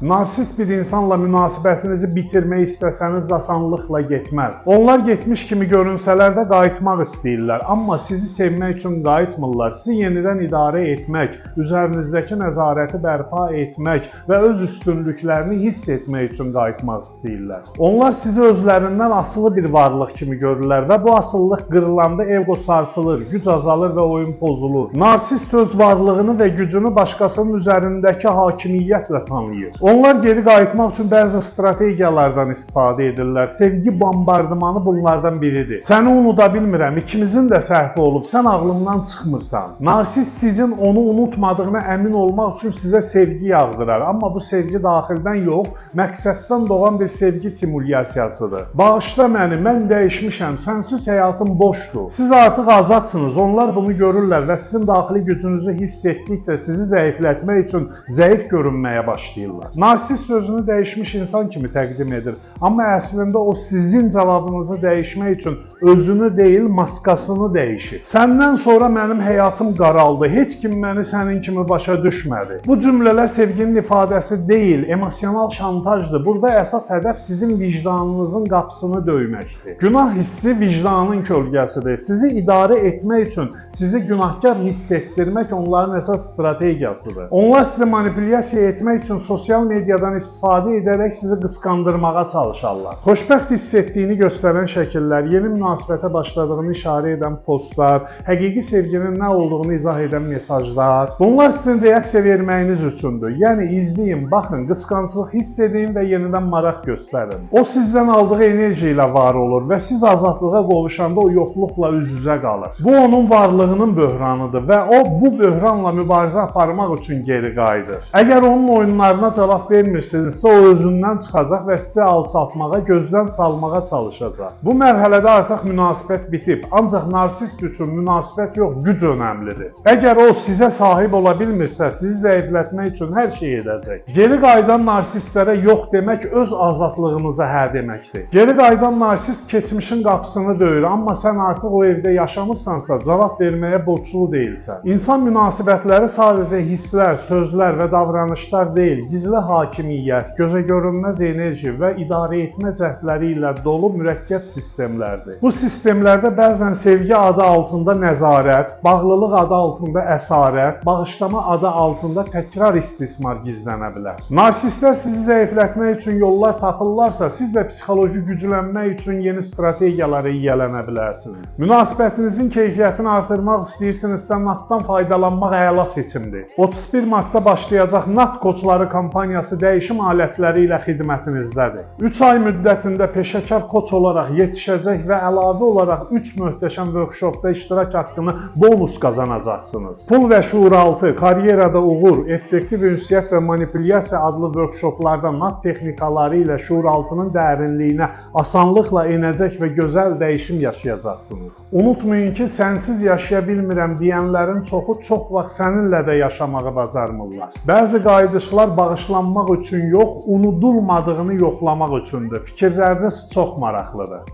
Narsist bir insanla münasibətinizi bitirmək istəsəniz asanlıqla getməz. Onlar getmiş kimi görünsələr də qayıtmaq istəyirlər, amma sizi sevmək üçün qayıtmırlar. Sizi yenidən idarə etmək, üzərinizdəki nəzarəti bərpa etmək və öz üstünlüklərini hiss etmək üçün qayıtmaq istəyirlər. Onlar sizi özlərindən asılı bir varlıq kimi görürlər və bu asıllıq qırılanda ego sarsılır, güc azalır və oyun pozulur. Narsist öz varlığını və gücünü başqasının üzərindəki hakimiyyətlə tanıyır. Onlar geri qayıtmaq üçün bəzi strategiyalardan istifadə edirlər. Sevgi bombardımanı bunlardan biridir. Səni unuda bilmirəm, ikimizin də səhvi olub, sən ağlımdan çıxmırsan. Narsist sizin onu unutmadığına əmin olmaq üçün sizə sevgi yağdırar. Amma bu sevgi daxildən yox, məqsəddən doğan bir sevgi simulyasiyasıdır. Bağışla məni, mən dəyişmişəm, sənsiz həyatım boşdur. Siz artıq azadsınız, onlar bunu görürlər və sizin daxili gücünüzü hiss etdikcə sizi zəiflətmək üçün zəif görünməyə başlayırlar. Narsist sözünü dəyişmiş insan kimi təqdim edir, amma əslində o sizin cavabınızı dəyişmək üçün özünü deyil, maskasını dəyişir. Səndən sonra mənim həyatım qaraldı, heç kim məni sənin kimi başa düşmədi. Bu cümlələr sevginin ifadəsi deyil, emosional şantajdır. Burada əsas hədəf sizin vicdanınızın qapısını döyməkdir. Günah hissi vicdanın kölgəsidir. Sizi idarə etmək üçün sizi günahkar hiss etdirmək onların əsas strategiyasıdır. Onlar sizi manipulyasiya etmək üçün sosial mediadan istifadə edərək sizi qısqandırmağa çalışarlar. Xoşbəxt hiss etdiyini göstərən şəkillər, yeni münasibətə başladığını işarə edən postlar, həqiqi sevginin nə olduğunu izah edən mesajlar. Bunlar sizin reaksiya verməyiniz üçündür. Yəni izləyin, baxın, qısqanclıq hiss edin və yenidən maraq göstərin. O sizdən aldığı enerji ilə var olur və siz azadlığa qovuşanda o yoxluqla üz-üzə qalır. Bu onun varlığının böhranıdır və o bu böhranla mübarizə aparmaq üçün geri qayıdır. Əgər onun oyunlarına cavab vermirsinizsə, o özündən çıxacaq və sizi alçaltmağa, gözdən salmağa çalışacaq. Bu mərhələdə artıq münasibət bitib, ancaq narsist üçün münasibət yox, güc önəmlidir. Əgər o sizə sahib ola bilmirsə, sizi zəiflətmək üçün hər şey edəcək. Geri qayıdan narsistlərə yox demək öz azadlığınıza hə deməkdir. Geri qayıdan narsist keçmişin qapısını döyür, amma sən artıq o evdə yaşamırsansa, cavab verməyə borclu deyilsən. İnsan münasibətləri sadəcə hisslər, sözlər və davranışlar deyil, gizli hakimiyyət, gözə görünməz enerji və idarə etmə cəhdləri ilə dolu mürəkkəb sistemlərdir. Bu sistemlərdə bəzən sevgi adı altında nəzarət, bağlılıq adı altında əsarət, bağışlama adı altında təkrar istismar gizlənə bilər. Narsistlər sizi zəiflətmək üçün yollar tapırlarsa, siz də psixoloji güclənmək üçün yeni strategiyalara yiyələnə bilərsiniz. Münasibətinizin keyfiyyətini artırmaq istəyirsinizsə, NAT-dan faydalanmaq əla seçimdir. 31 martda başlayacaq NAT Koçları kampaniyası dəyişim alətləri ilə xidmətinizdədir. 3 ay müddətində peşəkar koç olaraq yetişəcək və əlavə olaraq 3 möhtəşəm workshopda iştirak haqqını bonus qazanacaqsınız. Pul və şuuraltı, karyerada uğur, effektiv ünsiyyət və manipulyasiya adlı workshoplarda NAT texnikaları ilə şuuraltının dərinliyinə asanlıqla enəcək və gözəl dəyişim yaşayacaqsınız. Unutmayın ki, sənsiz yaşaya bilmirəm deyənlərin çoxu çox vaxt səninlə də yaşamağı bacarmırlar. Bəzi qayıdışlar bağışlanmaq üçün yox, unudulmadığını yoxlamaq üçündür. Fikirləriniz çox maraqlıdır.